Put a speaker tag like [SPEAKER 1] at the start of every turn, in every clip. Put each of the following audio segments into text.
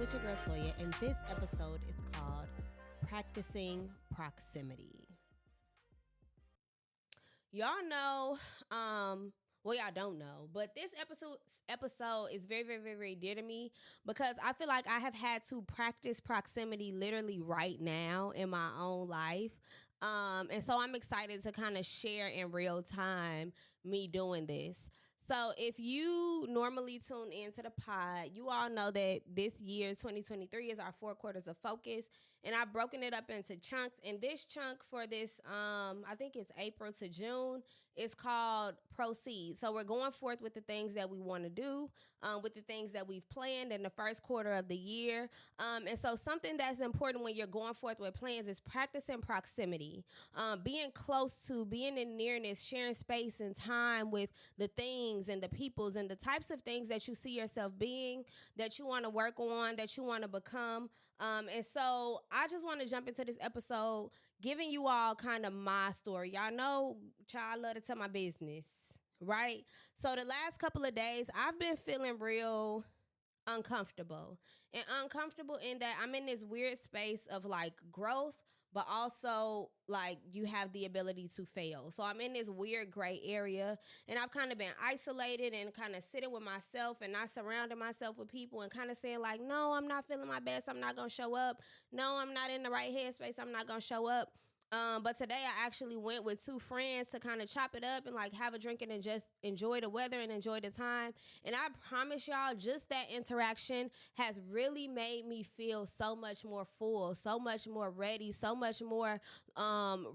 [SPEAKER 1] with your girl Toya, and this episode is called Practicing Proximity. Y'all know, well, y'all don't know, but this episode is very, very, very, very dear to me because I feel like I have had to practice proximity literally right now in my own life. And so I'm excited to kind of share in real time me doing this. So if you normally tune into the pod, you all know that this year, 2023, is our 4 quarters of focus. And I've broken it up into chunks. And this chunk for this, I think it's April to June, is called Proceed. So we're going forth with the things that we want to do, with the things that we've planned in the first quarter of the year. And so something that's important when you're going forth with plans is practicing proximity, being close to, being in nearness, sharing space and time with the things and the peoples and the types of things that you see yourself being, that you want to work on, that you want to become. And so I just want to jump into this episode giving you all kind of my story. Y'all know, child, I love to tell my business, right? So the last couple of days, I've been feeling real uncomfortable. And uncomfortable in that I'm in this weird space of like growth, but also like you have the ability to fail. So I'm in this weird gray area, and I've kind of been isolated and kind of sitting with myself and not surrounding myself with people and kind of saying like, no, I'm not feeling my best. I'm not going to show up. No, I'm not in the right headspace. I'm not going to show up. But today I actually went with 2 friends to kind of chop it up and like have a drink and just enjoy the weather and enjoy the time. And I promise y'all, just that interaction has really made me feel so much more full, so much more ready, so much more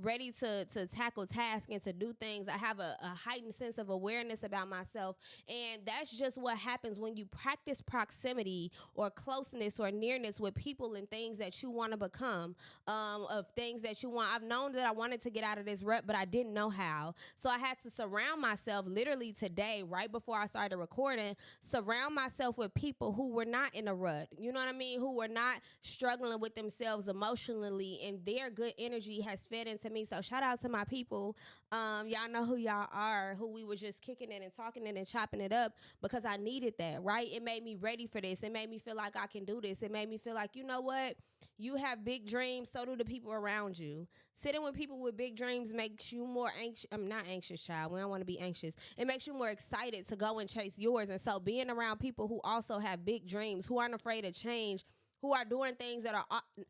[SPEAKER 1] ready to tackle tasks and to do things. I have a heightened sense of awareness about myself. And that's just what happens when you practice proximity or closeness or nearness with people and things that you want to become, of things that you want. I've known that I wanted to get out of this rut, but I didn't know how. So I had to surround myself literally today, right before I started recording, surround myself with people who were not in a rut. You know what I mean? Who were not struggling with themselves emotionally, and their good energy has fed into me. So shout out to my people. Y'all know who y'all are, who we were just kicking it and talking it and chopping it up because I needed that, right? It made me ready for this. It made me feel like I can do this. It made me feel like, you know what? You have big dreams. So do the people around you. Sitting with people with big dreams makes you more anxious. I'm not anxious, child. We don't want to be anxious. It makes you more excited to go and chase yours. And so being around people who also have big dreams, who aren't afraid of change, who are doing things that are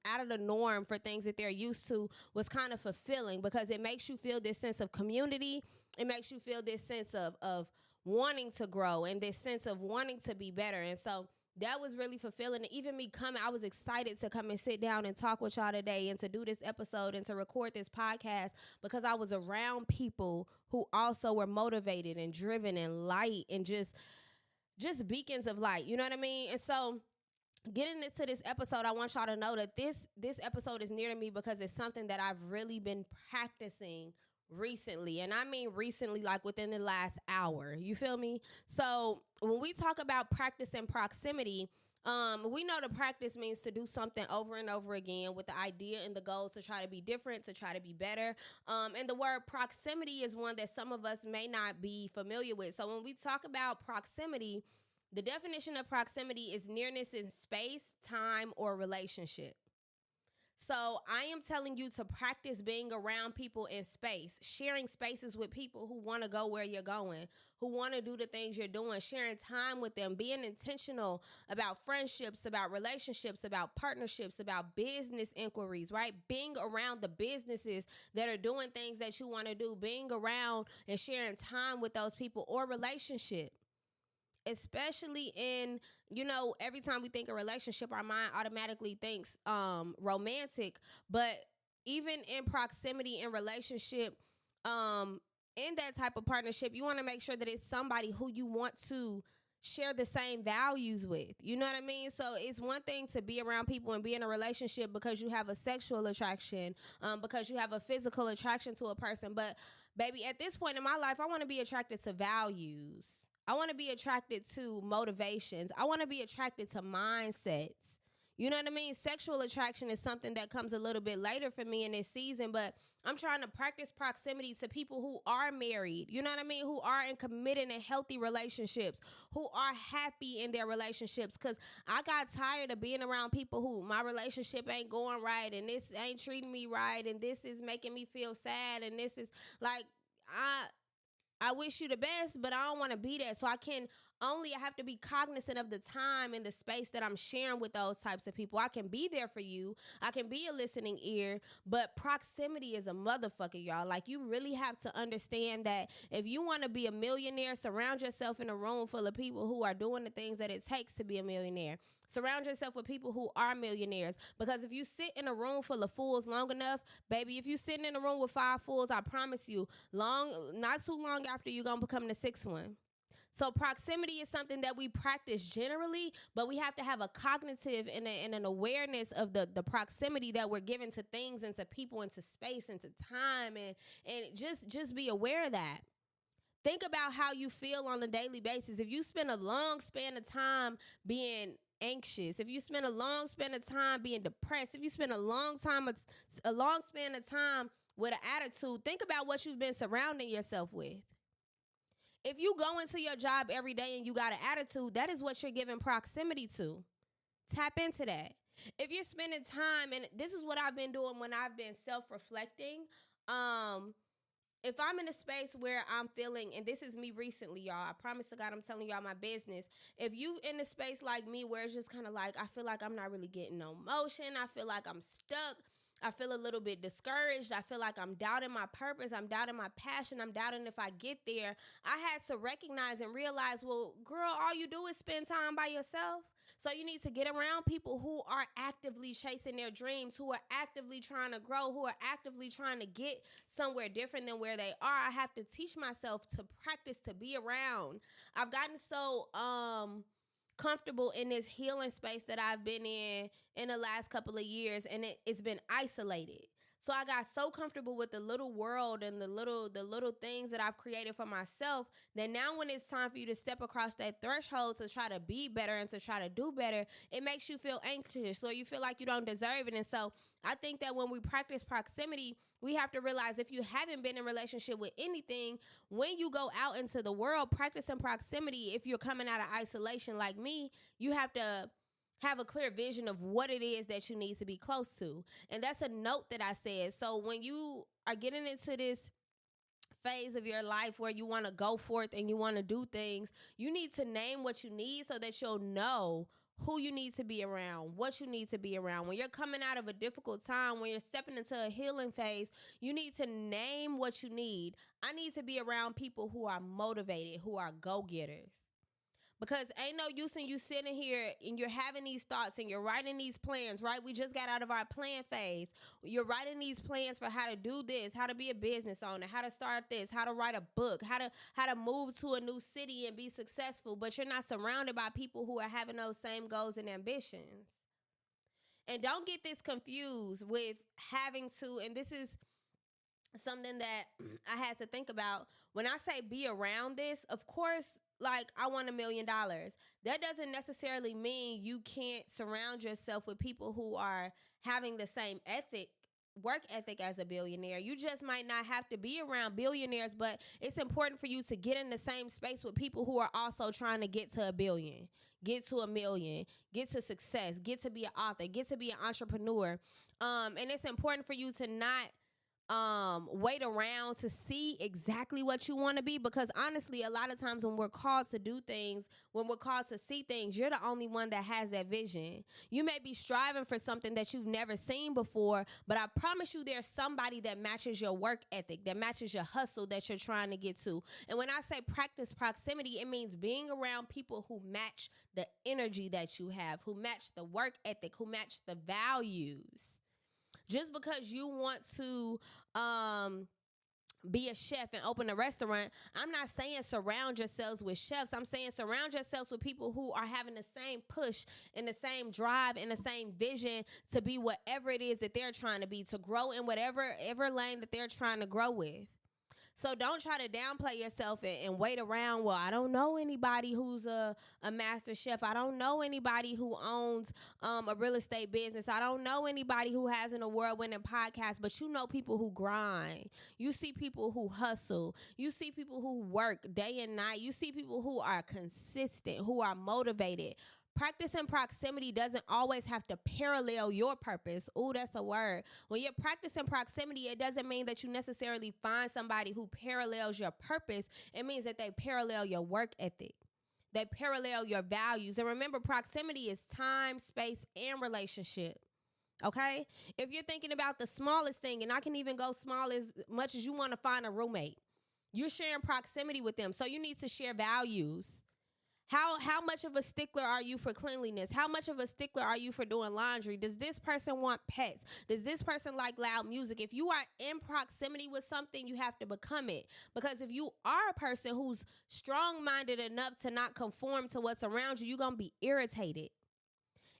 [SPEAKER 1] out of the norm for things that they're used to, was kind of fulfilling because it makes you feel this sense of community. It makes you feel this sense of wanting to grow and this sense of wanting to be better. And so that was really fulfilling. And even me coming, I was excited to come and sit down and talk with y'all today and to do this episode and to record this podcast because I was around people who also were motivated and driven and light and just beacons of light. You know what I mean? And so getting into this episode, I want y'all to know that this episode is near to me because it's something that I've really been practicing recently. And I mean recently, like within the last hour. You feel me? So when we talk about practicing proximity, we know the practice means to do something over and over again with the idea and the goal to try to be different, to try to be better. And the word proximity is one that some of us may not be familiar with. So when we talk about proximity, the definition of proximity is nearness in space, time, or relationship. So I am telling you to practice being around people in space, sharing spaces with people who want to go where you're going, who want to do the things you're doing, sharing time with them, being intentional about friendships, about relationships, about partnerships, about business inquiries, right? Being around the businesses that are doing things that you want to do, being around and sharing time with those people or relationship. Especially in, you know, every time we think of relationship, our mind automatically thinks romantic. But even in proximity in relationship, in that type of partnership, you want to make sure that it's somebody who you want to share the same values with. You know what I mean? So it's one thing to be around people and be in a relationship because you have a sexual attraction, because you have a physical attraction to a person. But baby, at this point in my life, I want to be attracted to values. I want to be attracted to motivations. I want to be attracted to mindsets. You know what I mean? Sexual attraction is something that comes a little bit later for me in this season, but I'm trying to practice proximity to people who are married. You know what I mean? Who are in committed and healthy relationships, who are happy in their relationships. Because I got tired of being around people who my relationship ain't going right, and this ain't treating me right, and this is making me feel sad, and this is like, I wish you the best, but I don't want to be that. So I have to be cognizant of the time and the space that I'm sharing with those types of people. I can be there for you. I can be a listening ear, but proximity is a motherfucker, y'all. Like, you really have to understand that if you want to be a millionaire, surround yourself in a room full of people who are doing the things that it takes to be a millionaire. Surround yourself with people who are millionaires, because if you sit in a room full of fools long enough, baby, if you sitting in a room with 5 fools, I promise you, not too long after, you're going to become the 6th one. So proximity is something that we practice generally, but we have to have a cognitive and an awareness of the proximity that we're giving to things and to people and to space and to time, and just be aware of that. Think about how you feel on a daily basis. If you spend a long span of time being anxious, if you spend a long span of time being depressed, if you spend a long span of time with an attitude, think about what you've been surrounding yourself with. If you go into your job every day and you got an attitude, that is what you're giving proximity to. Tap into that. If you're spending time, and this is what I've been doing when I've been self-reflecting, if I'm in a space where I'm feeling, and this is me recently, y'all, I promise to God I'm telling y'all my business. If you in a space like me where it's just kind of like, I feel like I'm not really getting no motion, I feel like I'm stuck, I feel a little bit discouraged, I feel like I'm doubting my purpose, I'm doubting my passion, I'm doubting if I get there, I had to recognize and realize, well, girl, all you do is spend time by yourself. So you need to get around people who are actively chasing their dreams, who are actively trying to grow, who are actively trying to get somewhere different than where they are. I have to teach myself to practice to be around. I've gotten so comfortable in this healing space that I've been in the last couple of years, and it's been isolated. So I got so comfortable with the little world and the little things that I've created for myself that now when it's time for you to step across that threshold to try to be better and to try to do better, it makes you feel anxious, or you feel like you don't deserve it. And so I think that when we practice proximity, we have to realize, if you haven't been in a relationship with anything, when you go out into the world, practicing proximity, if you're coming out of isolation like me, you have to have a clear vision of what it is that you need to be close to. And that's a note that I said. So when you are getting into this phase of your life where you want to go forth and you want to do things, you need to name what you need so that you'll know who you need to be around, what you need to be around. When you're coming out of a difficult time, when you're stepping into a healing phase, you need to name what you need. I need to be around people who are motivated, who are go-getters. Because ain't no use in you sitting here and you're having these thoughts and you're writing these plans, right? We just got out of our plan phase. You're writing these plans for how to do this, how to be a business owner, how to start this, how to write a book, how to move to a new city and be successful, but you're not surrounded by people who are having those same goals and ambitions. And don't get this confused with having to, and this is something that I had to think about. When I say be around this, of course, like, I want $1 million. That doesn't necessarily mean you can't surround yourself with people who are having the same work ethic as a billionaire. You just might not have to be around billionaires, but it's important for you to get in the same space with people who are also trying to get to $1 billion, get to $1 million, get to success, get to be an author, get to be an entrepreneur. And it's important for you to not wait around to see exactly what you want to be, because honestly, a lot of times when we're called to do things, when we're called to see things, you're the only one that has that vision. You may be striving for something that you've never seen before, but I promise you there's somebody that matches your work ethic, that matches your hustle that you're trying to get to. And when I say practice proximity, it means being around people who match the energy that you have, who match the work ethic, who match the values. Just because you want to be a chef and open a restaurant, I'm not saying surround yourselves with chefs. I'm saying surround yourselves with people who are having the same push and the same drive and the same vision to be whatever it is that they're trying to be, to grow in whatever lane that they're trying to grow with. So don't try to downplay yourself and wait around. Well, I don't know anybody who's a master chef. I don't know anybody who owns a real estate business. I don't know anybody who has an award-winning podcast. But you know people who grind. You see people who hustle. You see people who work day and night. You see people who are consistent, who are motivated. Practicing proximity doesn't always have to parallel your purpose. Ooh, that's a word. When you're practicing proximity, it doesn't mean that you necessarily find somebody who parallels your purpose. It means that they parallel your work ethic. They parallel your values. And remember, proximity is time, space, and relationship. Okay? If you're thinking about the smallest thing, and I can even go small as much as you want to find a roommate, you're sharing proximity with them. So you need to share values. How much of a stickler are you for cleanliness? How much of a stickler are you for doing laundry? Does this person want pets? Does this person like loud music? If you are in proximity with something, you have to become it. Because if you are a person who's strong-minded enough to not conform to what's around you, you're going to be irritated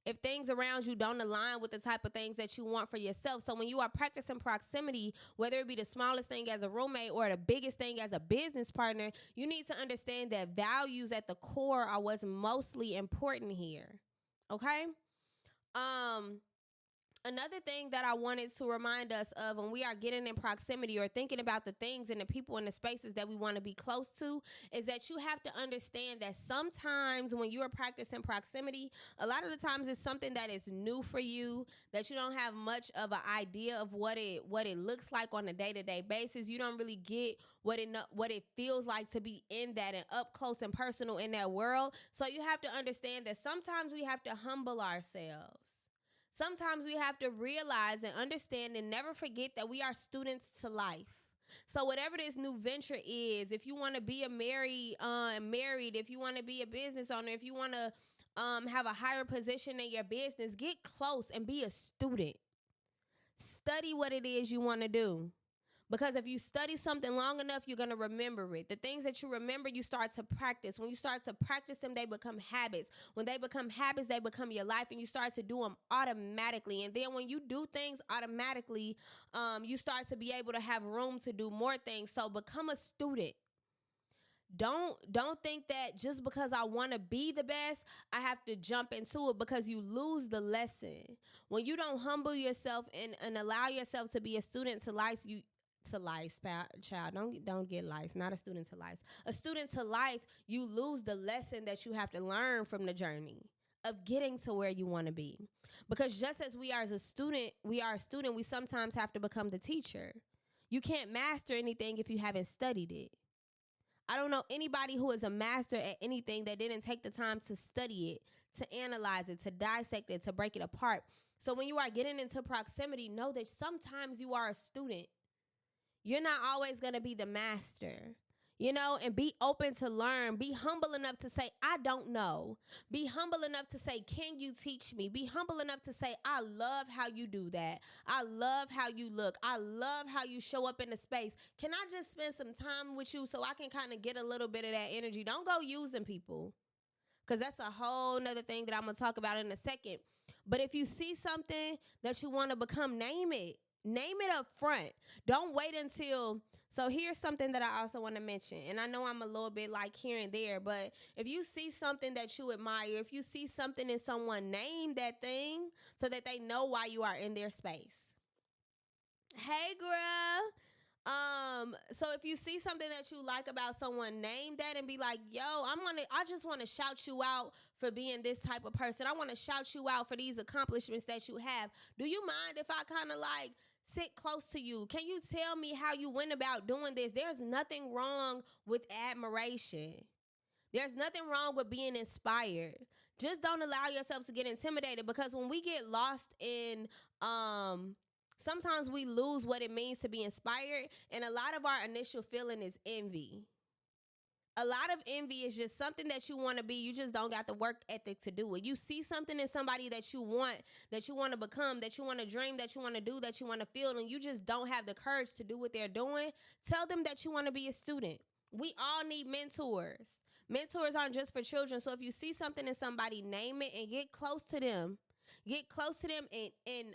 [SPEAKER 1] if things around you don't align with the type of things that you want for yourself. So when you are practicing proximity, whether it be the smallest thing as a roommate or the biggest thing as a business partner, you need to understand that values at the core are what's mostly important here. Okay? Another thing that I wanted to remind us of when we are getting in proximity or thinking about the things and the people and the spaces that we want to be close to is that you have to understand that sometimes when you are practicing proximity, a lot of the times it's something that is new for you, that you don't have much of an idea of what it looks like on a day-to-day basis. You don't really get what it feels like to be in that and up close and personal in that world. So you have to understand that sometimes we have to humble ourselves. Sometimes we have to realize and understand and never forget that we are students to life. So whatever this new venture is, if you want to be married, if you want to be a business owner, if you want to have a higher position in your business, get close and be a student. Study what it is you want to do. Because if you study something long enough, you're going to remember it. The things that you remember, you start to practice. When you start to practice them, they become habits. When they become habits, they become your life, and you start to do them automatically. And then when you do things automatically, you start to be able to have room to do more things. So become a student. Don't think that just because I want to be the best, I have to jump into it, because you lose the lesson. When you don't humble yourself and allow yourself to be a student to life, child, don't get lice. Not a student to life. A student to life, you lose the lesson that you have to learn from the journey of getting to where you want to be. Because just as we are a student, we sometimes have to become the teacher. You can't master anything if you haven't studied it. I don't know anybody who is a master at anything that didn't take the time to study it, to analyze it, to dissect it, to break it apart. So when you are getting into proximity, know that sometimes you are a student. You're not always going to be the master, and be open to learn. Be humble enough to say, I don't know. Be humble enough to say, can you teach me? Be humble enough to say, I love how you do that. I love how you look. I love how you show up in the space. Can I just spend some time with you so I can kind of get a little bit of that energy? Don't go using people, because that's a whole nother thing that I'm going to talk about in a second. But if you see something that you want to become, name it. Name it up front. Don't wait until. So here's something that I also want to mention. And I know I'm a little bit like here and there, but if you see something that you admire, if you see something in someone, name that thing so that they know why you are in their space. Hey, girl. So if you see something that you like about someone, name that and be like, yo, I just want to shout you out for being this type of person. I want to shout you out for these accomplishments that you have. Do you mind if I kind of like sit close to you? Can you tell me how you went about doing this? There's nothing wrong with admiration. There's nothing wrong with being inspired. Just don't allow yourself to get intimidated, because when we get lost in, sometimes we lose what it means to be inspired, and a lot of our initial feeling is envy. A lot of envy is just something that you want to be. You just don't got the work ethic to do it. You see something in somebody that you want to become, that you want to dream, that you want to do, that you want to feel, and you just don't have the courage to do what they're doing. Tell them that you want to be a student. We all need mentors. Mentors aren't just for children. So if you see something in somebody, name it and get close to them. Get close to them and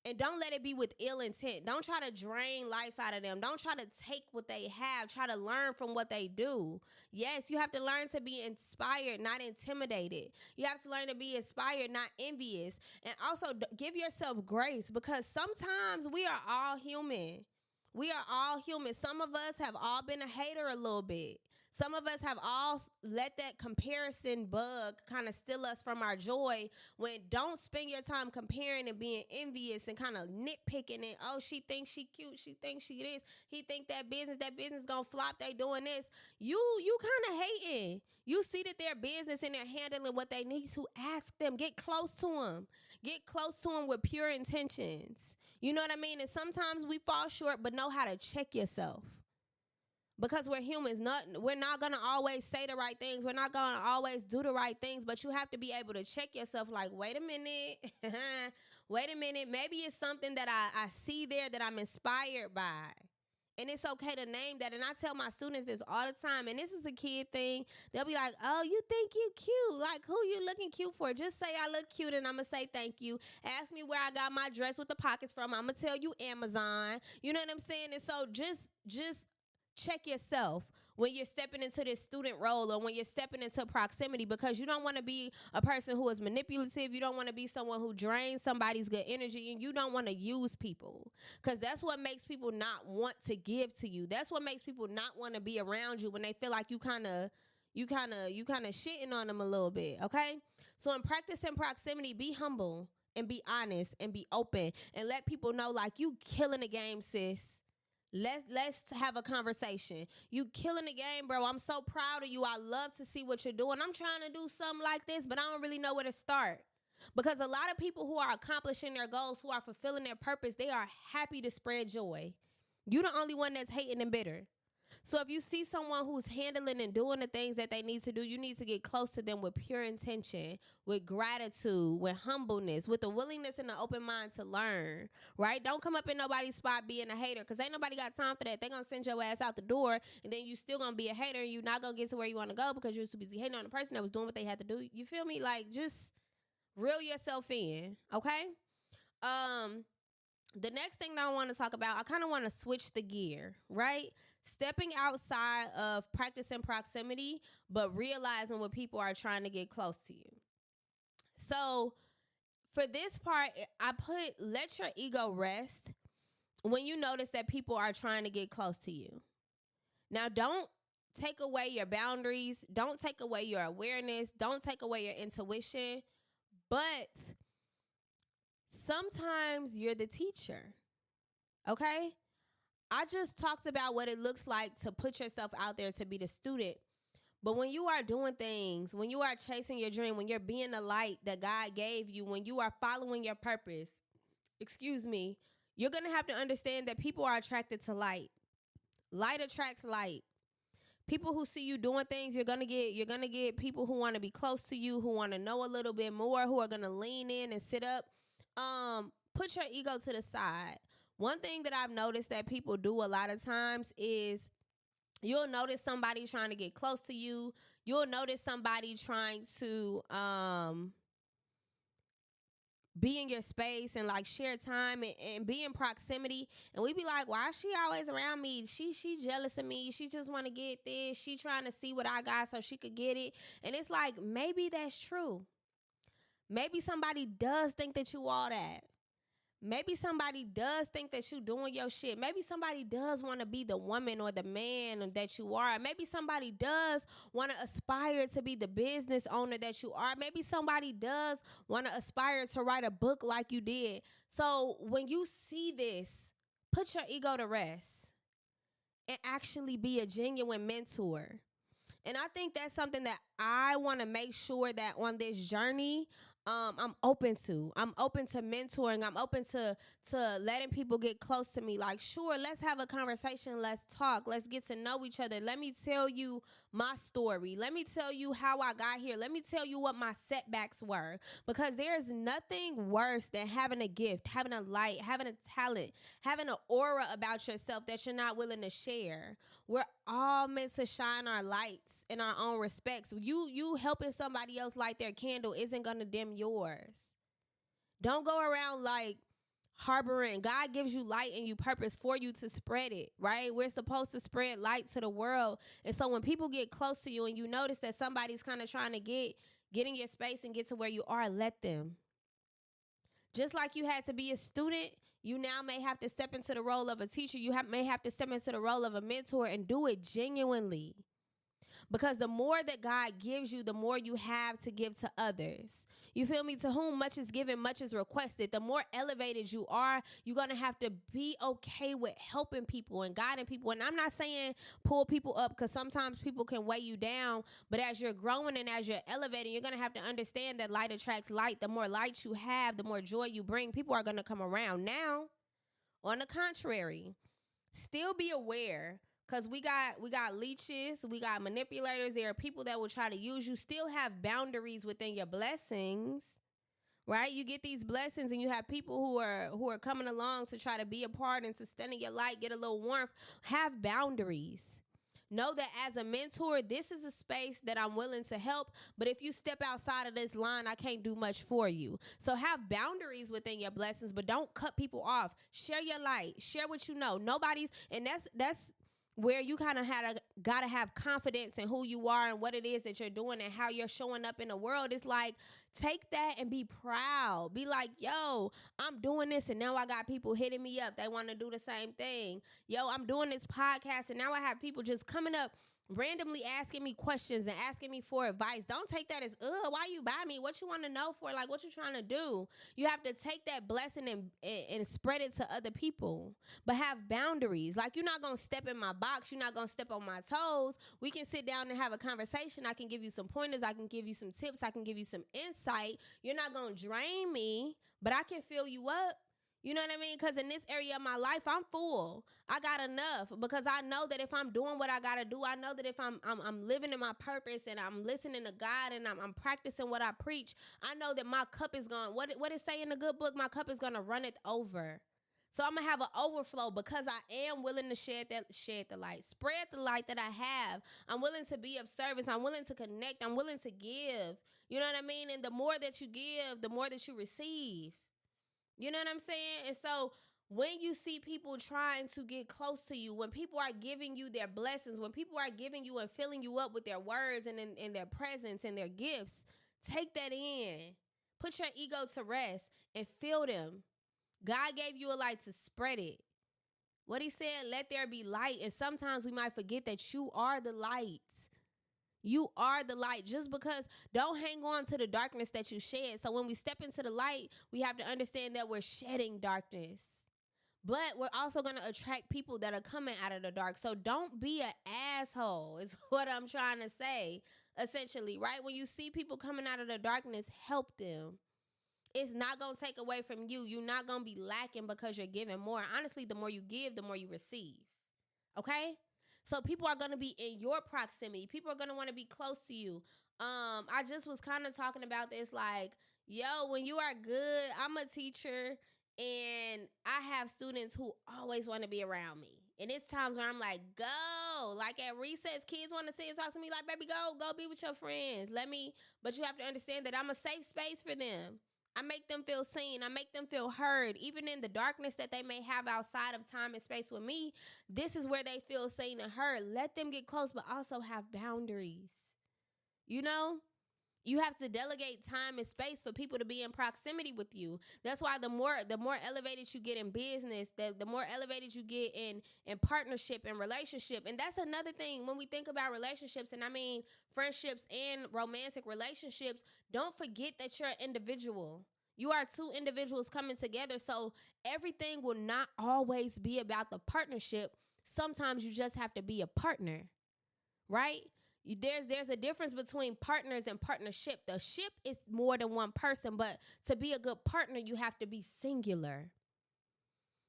[SPEAKER 1] And don't let it be with ill intent. Don't try to drain life out of them. Don't try to take what they have. Try to learn from what they do. Yes, you have to learn to be inspired, not intimidated. You have to learn to be inspired, not envious. And also give yourself grace, because sometimes we are all human. We are all human. Some of us have all been a hater a little bit. Some of us have all let that comparison bug kind of steal us from our joy. When don't spend your time comparing and being envious and kind of nitpicking it. Oh, she thinks she cute. She thinks she this. He think that business gonna flop. They doing this. You kind of hating. You see that their business and they're handling what they need to. Ask them. Get close to them. Get close to them with pure intentions. You know what I mean? And sometimes we fall short, but know how to check yourself. Because we're humans, we're not going to always say the right things. We're not going to always do the right things, but you have to be able to check yourself like, wait a minute, wait a minute. Maybe it's something that I see there that I'm inspired by. And it's okay to name that. And I tell my students this all the time, and this is a kid thing. They'll be like, oh, you think you cute? Like, who you looking cute for? Just say I look cute, and I'm going to say thank you. Ask me where I got my dress with the pockets from. I'm going to tell you Amazon. You know what I'm saying? And so just check yourself when you're stepping into this student role or when you're stepping into proximity, because you don't want to be a person who is manipulative. You don't want to be someone who drains somebody's good energy, and you don't want to use people, because that's what makes people not want to give to you. That's what makes people not want to be around you when they feel like you kind of shitting on them a little bit. Okay, so in practicing proximity, be humble and be honest and be open and let people know like you killing the game, sis. Let's have a conversation. You killing the game, bro. I'm so proud of you. I love to see what you're doing. I'm trying to do something like this, but I don't really know where to start. Because a lot of people who are accomplishing their goals, who are fulfilling their purpose, they are happy to spread joy. You're the only one that's hating and bitter. So if you see someone who's handling and doing the things that they need to do, you need to get close to them with pure intention, with gratitude, with humbleness, with the willingness and the open mind to learn, right? Don't come up in nobody's spot being a hater, because ain't nobody got time for that. They're going to send your ass out the door, and then you still going to be a hater, and you're not going to get to where you want to go because you're too busy hating on the person that was doing what they had to do. You feel me? Like, just reel yourself in, okay? The next thing that I want to talk about, I kind of want to switch the gear, right? Stepping outside of practicing proximity, but realizing when people are trying to get close to you. So for this part, I put, let your ego rest when you notice that people are trying to get close to you. Now, don't take away your boundaries. Don't take away your awareness. Don't take away your intuition. But sometimes you're the teacher, okay? I just talked about what it looks like to put yourself out there to be the student. But when you are doing things, when you are chasing your dream, when you're being the light that God gave you, when you are following your purpose, you're going to have to understand that people are attracted to light. Light attracts light. People who see you doing things, you're gonna get people who want to be close to you, who want to know a little bit more, who are gonna lean in and sit up. Put your ego to the side. One thing that I've noticed that people do a lot of times is you'll notice somebody trying to get close to you. You'll notice somebody trying to be in your space and like share time and be in proximity, and we be like, why is she always around me? She jealous of me. She just want to get this. She trying to see what I got so she could get it. And it's like, maybe that's true. Maybe somebody does think that you all that. Maybe somebody does think that you doing your shit. Maybe somebody does want to be the woman or the man that you are. Maybe somebody does want to aspire to be the business owner that you are. Maybe somebody does want to aspire to write a book like you did. So when you see this, put your ego to rest and actually be a genuine mentor. And I think that's something that I want to make sure that on this journey, I'm open to. I'm open to mentoring. I'm open to letting people get close to me. Like, sure, let's have a conversation. Let's talk. Let's get to know each other. Let me tell you my story. Let me tell you how I got here. Let me tell you what my setbacks were. Because there's nothing worse than having a gift, having a light, having a talent, having an aura about yourself that you're not willing to share. We're all meant to shine our lights in our own respects. You helping somebody else light their candle isn't going to dim yours. Don't go around like harboring. God gives you light and you purpose for you to spread it, right? We're supposed to spread light to the world. And so when people get close to you and you notice that somebody's kind of trying to get in your space and get to where you are, let them. Just like you had to be a student, you now may have to step into the role of a teacher. May have to step into the role of a mentor and do it genuinely. Because the more that God gives you, the more you have to give to others. You feel me? To whom much is given, much is requested. The more elevated you are, you're going to have to be okay with helping people and guiding people. And I'm not saying pull people up, because sometimes people can weigh you down. But as you're growing and as you're elevating, you're going to have to understand that light attracts light. The more light you have, the more joy you bring. People are going to come around. Now, on the contrary, still be aware. Because we got leeches, we got manipulators. There are people that will try to use you. Still have boundaries within your blessings, right? You get these blessings and you have people who are coming along to try to be a part and to stand in your light, get a little warmth. Have boundaries. Know that as a mentor, this is a space that I'm willing to help. But if you step outside of this line, I can't do much for you. So have boundaries within your blessings, but don't cut people off. Share your light. Share what you know. And that's where you kind of gotta have confidence in who you are and what it is that you're doing and how you're showing up in the world. It's like, take that and be proud. Be like, yo, I'm doing this and now I got people hitting me up. They want to do the same thing. Yo, I'm doing this podcast and now I have people just coming up randomly asking me questions and asking me for advice. Don't take that as, why you buy me? What you want to know for? Like, what you trying to do? You have to take that blessing and spread it to other people. But have boundaries. Like, you're not going to step in my box. You're not going to step on my toes. We can sit down and have a conversation. I can give you some pointers. I can give you some tips. I can give you some insight. You're not going to drain me, but I can fill you up. You know what I mean? Because in this area of my life, I'm full. I got enough, because I know that if I'm doing what I got to do, I know that if I'm living in my purpose and I'm listening to God and I'm practicing what I preach, I know that my cup is going, what it say in the good book, my cup is going to run it over. So I'm going to have an overflow because I am willing to shed the light, spread the light that I have. I'm willing to be of service. I'm willing to connect. I'm willing to give. You know what I mean? And the more that you give, the more that you receive. You know what I'm saying? And so when you see people trying to get close to you, when people are giving you their blessings, when people are giving you and filling you up with their words and in their presence and their gifts, take that in. Put your ego to rest and feel them. God gave you a light to spread it. What he said, let there be light. And sometimes we might forget that you are the light. You are the light. Just because, don't hang on to the darkness that you shed. So when we step into the light, we have to understand that we're shedding darkness. But we're also going to attract people that are coming out of the dark. So don't be an asshole is what I'm trying to say, essentially, right? When you see people coming out of the darkness, help them. It's not going to take away from you. You're not going to be lacking because you're giving more. Honestly, the more you give, the more you receive. Okay? So people are going to be in your proximity. People are going to want to be close to you. I just was kind of talking about this, like, yo, when you are good, I'm a teacher and I have students who always want to be around me. And it's times where I'm like, go. Like at recess, kids want to sit and talk to me like, baby, go be with your friends. But you have to understand that I'm a safe space for them. I make them feel seen. I make them feel heard. Even in the darkness that they may have outside of time and space with me, this is where they feel seen and heard. Let them get close, but also have boundaries. You know? You have to delegate time and space for people to be in proximity with you. That's why the more elevated you get in business, the more elevated you get in partnership and relationship. And that's another thing when we think about relationships, and I mean friendships and romantic relationships, don't forget that you're an individual. You are two individuals coming together. So everything will not always be about the partnership. Sometimes you just have to be a partner, right? There's a difference between partners and partnership. The ship is more than one person, but to be a good partner, you have to be singular.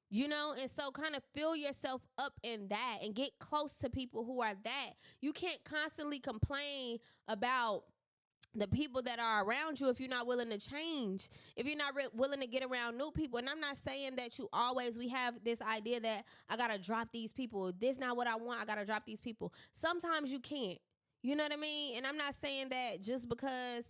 [SPEAKER 1] You know, and so kind of fill yourself up in that and get close to people who are that. You can't constantly complain about the people that are around you if you're not willing to change, if you're not willing to get around new people. And I'm not saying that we have this idea that I got to drop these people. This is not what I want. I got to drop these people. Sometimes you can't. You know what I mean? And I'm not saying that just because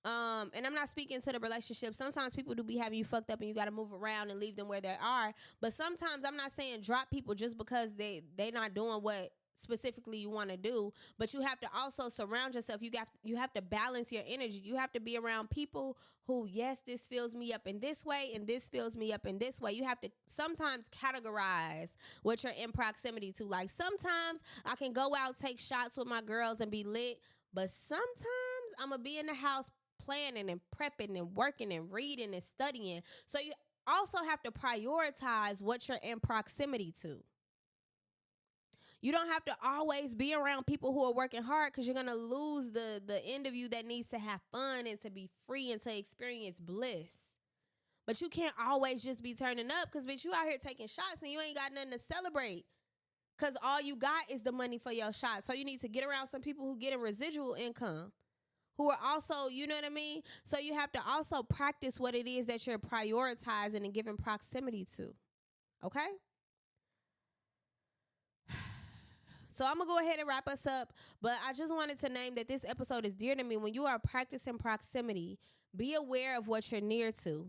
[SPEAKER 1] And I'm not speaking to the relationship. Sometimes people do be having you fucked up and you got to move around and leave them where they are. But sometimes I'm not saying drop people just because they not doing what specifically you want to do, but you have to also surround yourself. You have to balance your energy. You have to be around people who, yes, this fills me up in this way and this fills me up in this way. You have to sometimes categorize what you're in proximity to. Like sometimes I can go out, take shots with my girls and be lit, but sometimes I'm gonna be in the house planning and prepping and working and reading and studying. So you also have to prioritize what you're in proximity to. You don't have to always be around people who are working hard, because you're going to lose the end of you that needs to have fun and to be free and to experience bliss. But you can't always just be turning up, because, bitch, you out here taking shots and you ain't got nothing to celebrate, because all you got is the money for your shots. So you need to get around some people who get a residual income, who are also, you know what I mean? So you have to also practice what it is that you're prioritizing and giving proximity to. Okay? So I'm going to go ahead and wrap us up, but I just wanted to name that this episode is dear to me. When you are practicing proximity, be aware of what you're near to.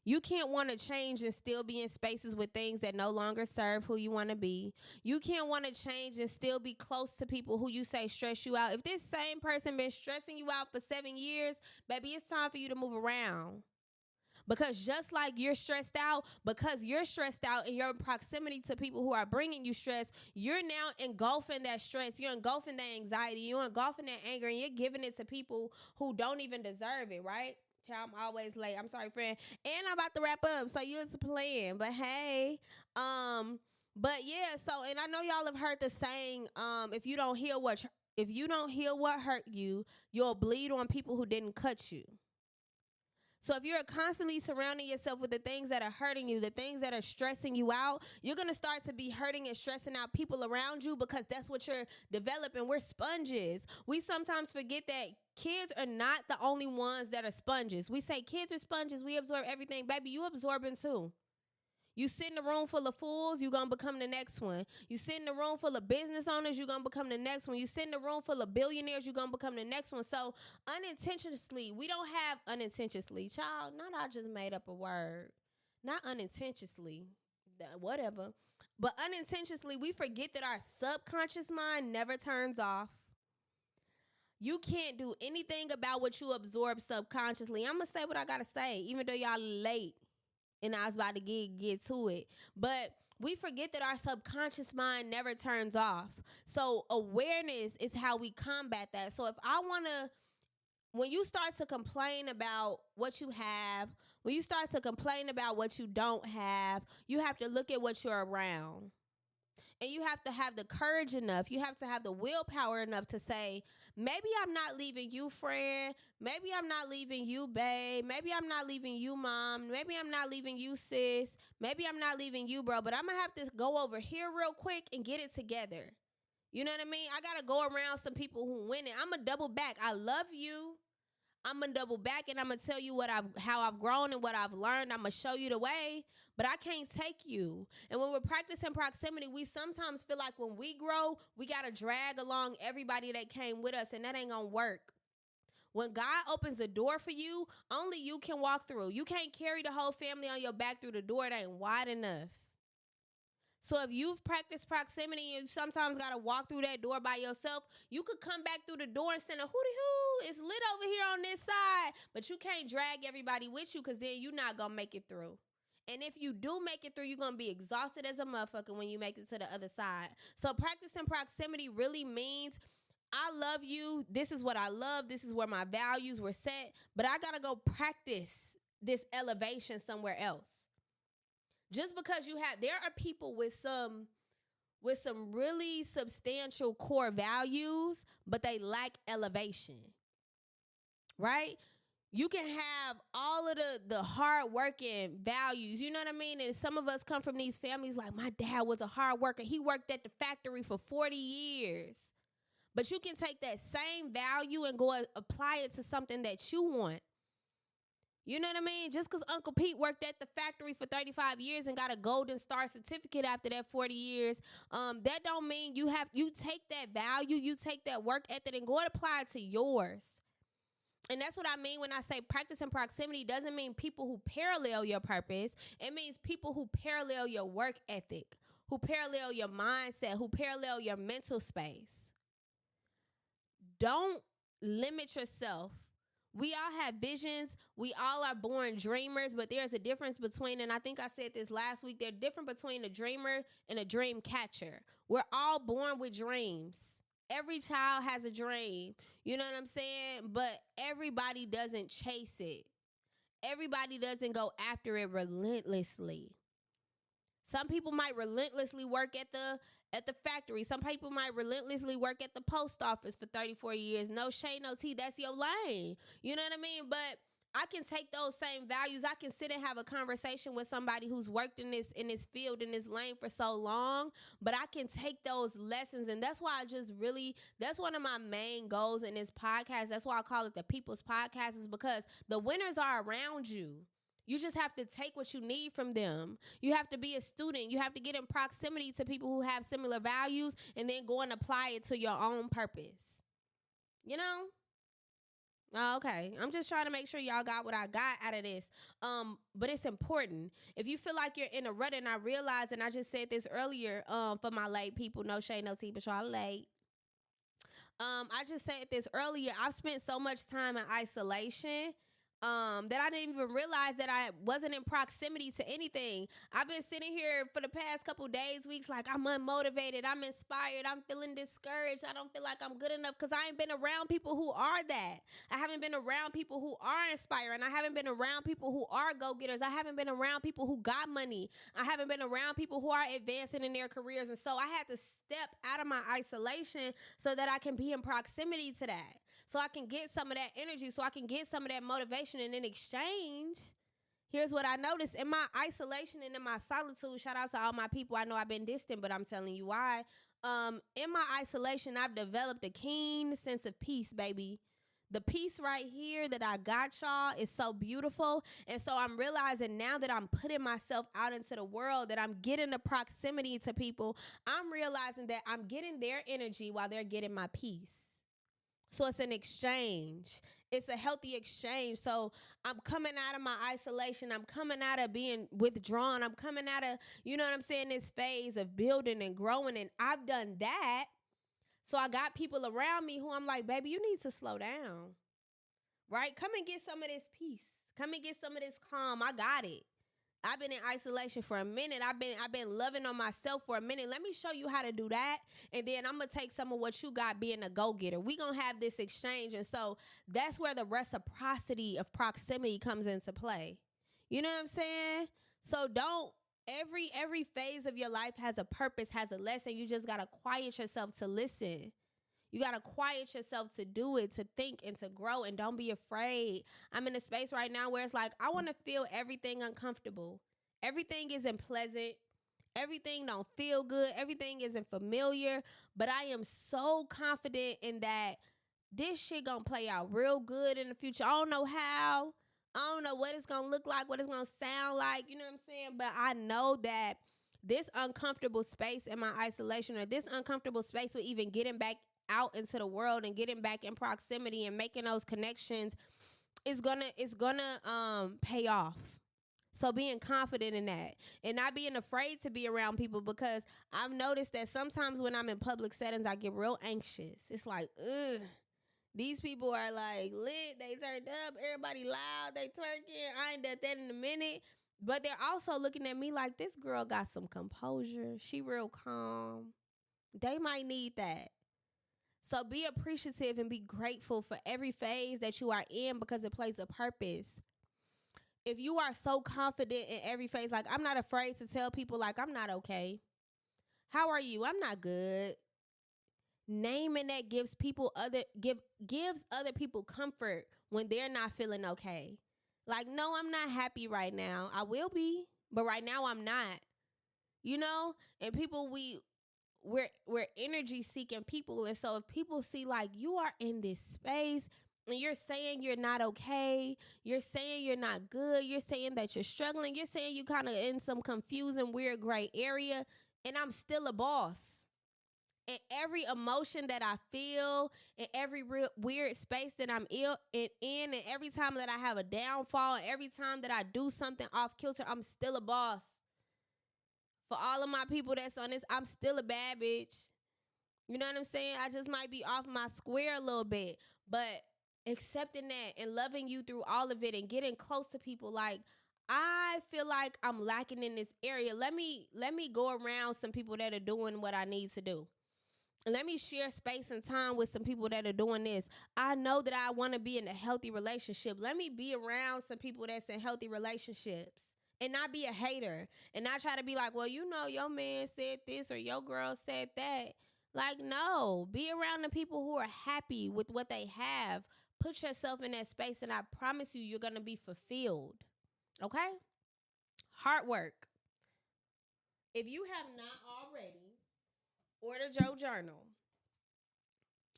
[SPEAKER 1] You can't want to change and still be in spaces with things that no longer serve who you want to be. You can't want to change and still be close to people who you say stress you out. If this same person been stressing you out for 7 years, baby, it's time for you to move around. Because just like you're stressed out, because you're stressed out in your proximity to people who are bringing you stress, you're now engulfing that stress. You're engulfing that anxiety. You're engulfing that anger, and you're giving it to people who don't even deserve it, right? Child, I'm always late. I'm sorry, friend. And I'm about to wrap up, so you was playing. But hey, but yeah. So, and I know y'all have heard the saying, if you don't heal what hurt you, you'll bleed on people who didn't cut you. So if you're constantly surrounding yourself with the things that are hurting you, the things that are stressing you out, you're going to start to be hurting and stressing out people around you, because that's what you're developing. We're sponges. We sometimes forget that kids are not the only ones that are sponges. We say kids are sponges. We absorb everything. Baby, you absorbing too. You sit in a room full of fools, you're going to become the next one. You sit in a room full of business owners, you're going to become the next one. You sit in a room full of billionaires, you're going to become the next one. So unintentionally, we don't have unintentionally. Child, not I just made up a word. Not unintentionally, whatever. But unintentionally, we forget that our subconscious mind never turns off. You can't do anything about what you absorb subconsciously. I'm going to say what I got to say, even though y'all late. And I was about to get to it. But we forget that our subconscious mind never turns off. So awareness is how we combat that. So if I want to, when you start to complain about what you have, when you start to complain about what you don't have, you have to look at what you're around. And you have to have the courage enough, you have to have the willpower enough to say, maybe I'm not leaving you, friend. Maybe I'm not leaving you, babe. Maybe I'm not leaving you, mom. Maybe I'm not leaving you, sis. Maybe I'm not leaving you, bro. But I'm going to have to go over here real quick and get it together. You know what I mean? I got to go around some people who win it. I'm going to double back. I love you. I'm going to double back, and I'm going to tell you how I've grown and what I've learned. I'm going to show you the way, but I can't take you. And when we're practicing proximity, we sometimes feel like when we grow, we got to drag along everybody that came with us, and that ain't going to work. When God opens a door for you, only you can walk through. You can't carry the whole family on your back through the door. It ain't wide enough. So if you've practiced proximity and you sometimes got to walk through that door by yourself, you could come back through the door and send a hootie-hoo. It's lit over here on this side. But you can't drag everybody with you, because then you're not going to make it through. And if you do make it through, you're going to be exhausted as a motherfucker when you make it to the other side. So practicing proximity really means, I love you. This is what I love. This is where my values were set. But I got to go practice this elevation somewhere else. Just because there are people with some really substantial core values, but they lack elevation, right? You can have all of the hard working values, you know what I mean? And some of us come from these families like, my dad was a hard worker. He worked at the factory for 40 years. But you can take that same value and go apply it to something that you want. You know what I mean? Just because Uncle Pete worked at the factory for 35 years and got a golden star certificate after that 40 years, that don't mean you take that value, you take that work ethic and go and apply it to yours. And that's what I mean when I say practicing proximity doesn't mean people who parallel your purpose. It means people who parallel your work ethic, who parallel your mindset, who parallel your mental space. Don't limit yourself. We all have visions. We all are born dreamers, but there's a difference between, and I think I said this last week, there's a difference between a dreamer and a dream catcher. We're all born with dreams. Every child has a dream. You know what I'm saying? But everybody doesn't chase it. Everybody doesn't go after it relentlessly. Some people might relentlessly work at the factory. Some people might relentlessly work at the post office for 34 years. No shade, no tea. That's your lane. You know what I mean? But I can take those same values. I can sit and have a conversation with somebody who's worked in this field, in this lane for so long, but I can take those lessons. And that's why that's one of my main goals in this podcast. That's why I call it the People's Podcast, is because the winners are around you. You just have to take what you need from them. You have to be a student. You have to get in proximity to people who have similar values and then go and apply it to your own purpose. You know? Oh, okay. I'm just trying to make sure y'all got what I got out of this. But it's important. If you feel like you're in a rut, and I realize, and I just said this earlier, for my late people, no shade, no tea, but y'all late. I just said this earlier. I've spent so much time in isolation that I didn't even realize that I wasn't in proximity to anything. I've been sitting here for the past couple days, weeks, like I'm unmotivated, I'm inspired, I'm feeling discouraged, I don't feel like I'm good enough because I ain't been around people who are that. I haven't been around people who are inspiring. I haven't been around people who are go-getters. I haven't been around people who got money. I haven't been around people who are advancing in their careers. And so I had to step out of my isolation so that I can be in proximity to that. So I can get some of that energy, so I can get some of that motivation. And in exchange, here's what I noticed. In my isolation and in my solitude, shout out to all my people. I know I've been distant, but I'm telling you why. In my isolation, I've developed a keen sense of peace, baby. The peace right here that I got, y'all, is so beautiful. And so I'm realizing now that I'm putting myself out into the world, that I'm getting the proximity to people, I'm realizing that I'm getting their energy while they're getting my peace. So it's an exchange. It's a healthy exchange. So I'm coming out of my isolation. I'm coming out of being withdrawn. I'm coming out of, you know what I'm saying, this phase of building and growing. And I've done that. So I got people around me who I'm like, baby, you need to slow down. Right? Come and get some of this peace. Come and get some of this calm. I got it. I've been in isolation for a minute. I've been loving on myself for a minute. Let me show you how to do that. And then I'm going to take some of what you got being a go-getter. We're going to have this exchange. And so that's where the reciprocity of proximity comes into play. You know what I'm saying? So every phase of your life has a purpose, has a lesson. You just got to quiet yourself to listen. You got to quiet yourself to do it, to think and to grow, and don't be afraid. I'm in a space right now where it's like, I want to feel everything uncomfortable. Everything isn't pleasant. Everything don't feel good. Everything isn't familiar, but I am so confident in that this shit gonna play out real good in the future. I don't know how. I don't know what it's gonna look like, what it's gonna sound like, you know what I'm saying? But I know that this uncomfortable space in my isolation, or this uncomfortable space with even getting back out into the world and getting back in proximity and making those connections is gonna pay off. So being confident in that and not being afraid to be around people, because I've noticed that sometimes when I'm in public settings, I get real anxious. It's like, ugh, these people are like lit, they turned up, everybody loud, they twerking. I ain't done that in a minute. But they're also looking at me like, this girl got some composure. She real calm. They might need that. So be appreciative and be grateful for every phase that you are in, because it plays a purpose. If you are so confident in every phase, like I'm not afraid to tell people like I'm not okay. How are you? I'm not good. Naming that gives other people comfort when they're not feeling okay. Like, no, I'm not happy right now. I will be, but right now I'm not. You know? And people, we're energy seeking people. And so if people see like you are in this space and you're saying you're not okay, you're saying you're not good, you're saying that you're struggling, you're saying you kind of in some confusing, weird gray area, and I'm still a boss. And every emotion that I feel, and every real weird space that I'm in, and every time that I have a downfall, and every time that I do something off kilter, I'm still a boss. For all of my people that's on this, I'm still a bad bitch. You know what I'm saying? I just might be off my square a little bit, but accepting that and loving you through all of it and getting close to people, like, I feel like I'm lacking in this area. Let me go around some people that are doing what I need to do. Let me share space and time with some people that are doing this. I know that I want to be in a healthy relationship. Let me be around some people that's in healthy relationships and not be a hater and not try to be like, well, you know, your man said this or your girl said that. Like, no, be around the people who are happy with what they have. Put yourself in that space, and I promise you, you're going to be fulfilled. Okay? Hard work. If you have not already ordered your journal,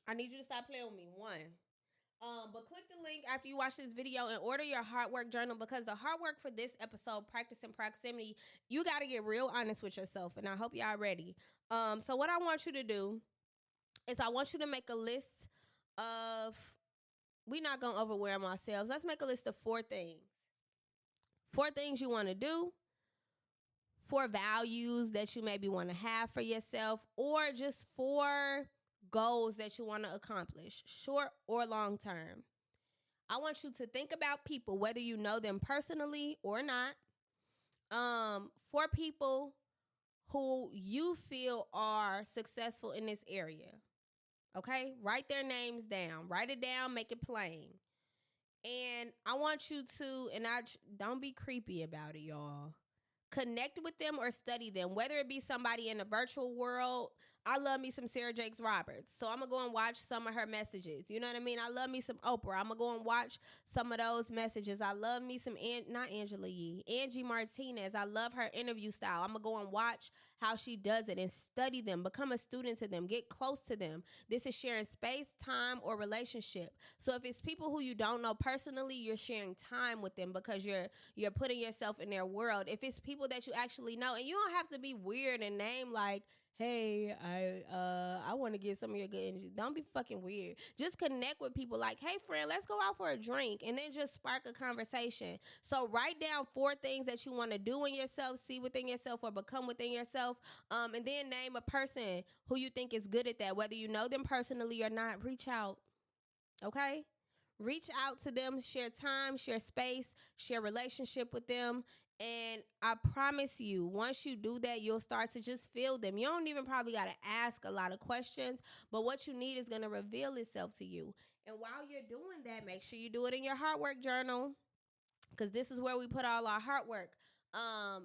[SPEAKER 1] I need you to stop playing with me. One. But click the link after you watch this video and order your hard work journal, because the hard work for this episode, practicing proximity, you got to get real honest with yourself. And I hope y'all ready. So what I want you to do is I want you to make a list of, we're not going to overwhelm ourselves. Let's make a list of 4 things. 4 things you want to do, 4 values that you maybe want to have for yourself, or just 4 goals that you want to accomplish, short or long term. I want you to think about people, whether you know them personally or not. 4 people who you feel are successful in this area. Okay? Write their names down. Write it down. Make it plain. And I want you to, and don't be creepy about it, y'all. Connect with them or study them, whether it be somebody in the virtual world. I love me some Sarah Jakes Roberts, so I'm going to go and watch some of her messages. You know what I mean? I love me some Oprah. I'm going to go and watch some of those messages. I love me some, not Angela Yee, Angie Martinez. I love her interview style. I'm going to go and watch how she does it and study them, become a student to them, get close to them. This is sharing space, time, or relationship. So if it's people who you don't know personally, you're sharing time with them because you're putting yourself in their world. If it's people that you actually know, and you don't have to be weird and name like, hey, I want to get some of your good energy. Don't be fucking weird. Just connect with people like, hey, friend, let's go out for a drink, and then just spark a conversation. So write down 4 things that you want to do in yourself, see within yourself, or become within yourself, and then name a person who you think is good at that. Whether you know them personally or not, reach out, okay? Reach out to them, share time, share space, share relationship with them. And I promise you, once you do that, you'll start to just feel them. You don't even probably got to ask a lot of questions, but what you need is going to reveal itself to you. And while you're doing that, make sure you do it in your hard work journal, because this is where we put all our hard work.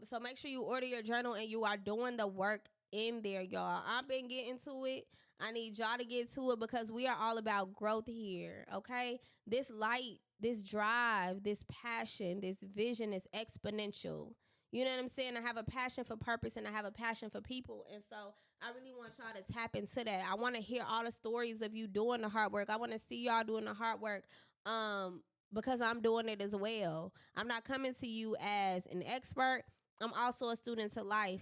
[SPEAKER 1] So make sure you order your journal and you are doing the work in there, y'all. I've been getting to it. I need y'all to get to it, because we are all about growth here, okay? This light, this drive, this passion, this vision is exponential. You know what I'm saying? I have a passion for purpose, and I have a passion for people. And so I really want y'all to tap into that. I want to hear all the stories of you doing the hard work. I want to see y'all doing the hard work. Because I'm doing it as well. I'm not coming to you as an expert. I'm also a student to life.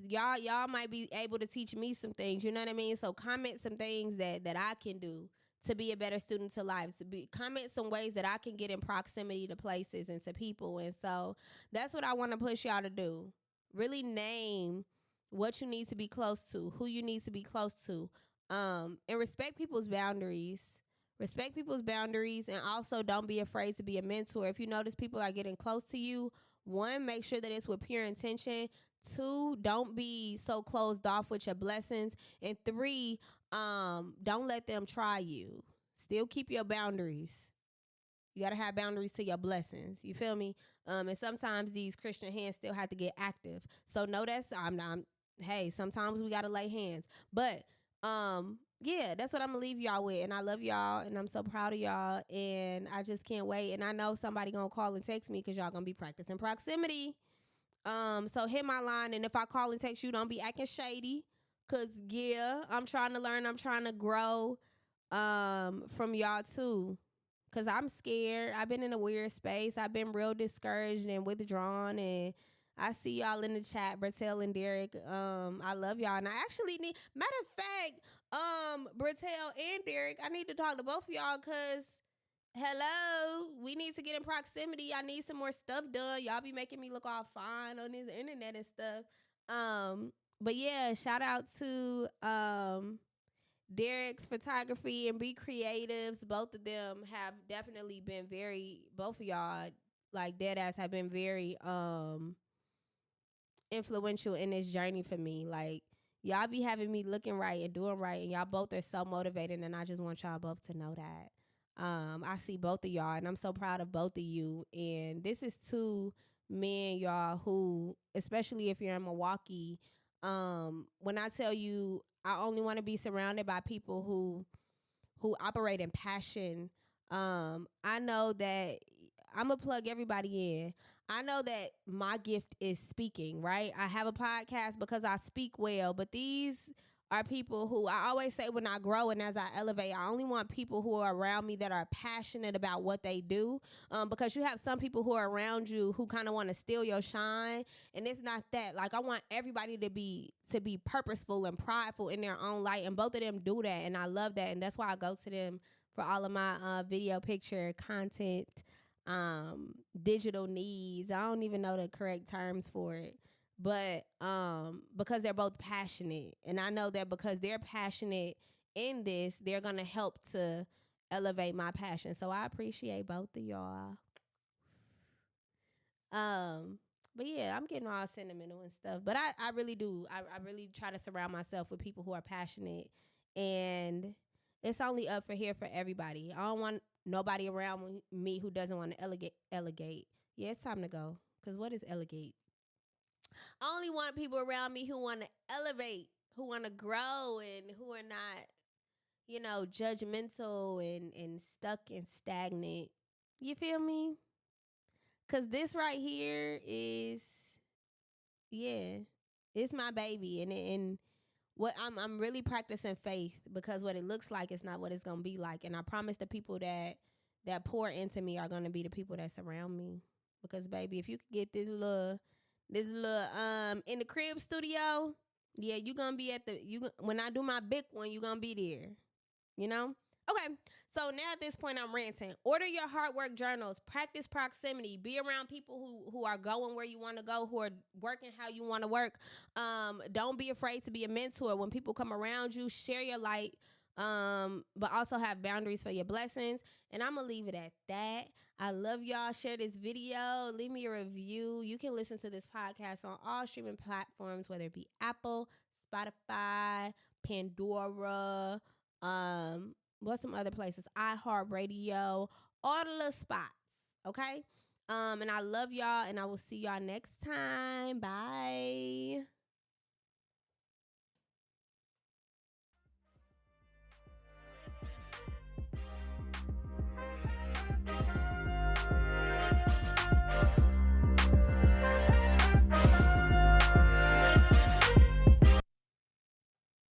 [SPEAKER 1] Y'all might be able to teach me some things. You know what I mean? So comment some things that I can do to be a better student to life. Comment some ways that I can get in proximity to places and to people. And so that's what I want to push y'all to do. Really name what you need to be close to, who you need to be close to, and respect people's boundaries. Respect people's boundaries, and also don't be afraid to be a mentor. If you notice people are getting close to you, 1, make sure that it's with pure intention. 2, don't be so closed off with your blessings. And 3, don't let them try you. Still keep your boundaries. You got to have boundaries to your blessings. You feel me? And sometimes these Christian hands still have to get active. So know that's, hey, sometimes we got to lay hands. But, yeah, that's what I'm going to leave y'all with. And I love y'all, and I'm so proud of y'all. And I just can't wait. And I know somebody going to call and text me, because y'all going to be practicing proximity. So hit my line, and if I call and text you, don't be acting shady, because, yeah, I'm trying to learn. I'm trying to grow from y'all, too, because I'm scared. I've been in a weird space. I've been real discouraged and withdrawn, and I see y'all in the chat, Bertel and Derek. I love y'all, and I actually need. Matter of fact, Bertel and Derek, I need to talk to both of y'all because hello, we need to get in proximity. I need some more stuff done. Y'all be making me look all fine on this internet and stuff. But yeah, shout out to Derek's photography and Be Creatives. Both of them have definitely been very. Both of y'all, like dead ass, have been very influential in this journey for me. Like y'all be having me looking right and doing right, and y'all both are so motivated, and I just want y'all both to know that. I see both of y'all, and I'm so proud of both of you. And this is two men, y'all, who, especially if you're in Milwaukee, when I tell you, I only want to be surrounded by people who operate in passion. I know that I'm gonna plug everybody in. I know that my gift is speaking, right? I have a podcast because I speak well, but these are people who I always say when I grow and as I elevate, I only want people who are around me that are passionate about what they do. Because you have some people who are around you who kind of want to steal your shine, and it's not that. Like I want everybody to be purposeful and prideful in their own light, and both of them do that, and I love that, and that's why I go to them for all of my video, picture, content, digital needs. I don't even know the correct terms for it, but because they're both passionate, and I know that because they're passionate in this, they're gonna help to elevate my passion. So I appreciate both of y'all. um but yeah, I'm getting all sentimental and stuff, but I really do. I really try to surround myself with people who are passionate, and it's only up for here for everybody. I don't want nobody around me who doesn't want to elegate. Yeah, it's time to go, because what is elegate? I only want people around me who want to elevate, who want to grow, and who are not, judgmental and stuck and stagnant. You feel me? Because this right here is, yeah, it's my baby. And what I'm really practicing faith, because what it looks like is not what it's going to be like. And I promise the people that pour into me are going to be the people that surround me. Because baby, if you could get this little in the crib studio, yeah, you gonna be at when I do my big one, you gonna be there, you know. Okay, so now at this point I'm ranting. Order your hard work journals, practice proximity, be around people who are going where you want to go, who are working how you want to work. Don't be afraid to be a mentor. When people come around you, share your light, but also have boundaries for your blessings. And I'm gonna leave it at that. I love y'all. Share this video. Leave me a review. You can listen to this podcast on all streaming platforms, whether it be Apple, Spotify, Pandora, what's some other places? iHeartRadio, all the little spots. Okay? And I love y'all, and I will see y'all next time. Bye.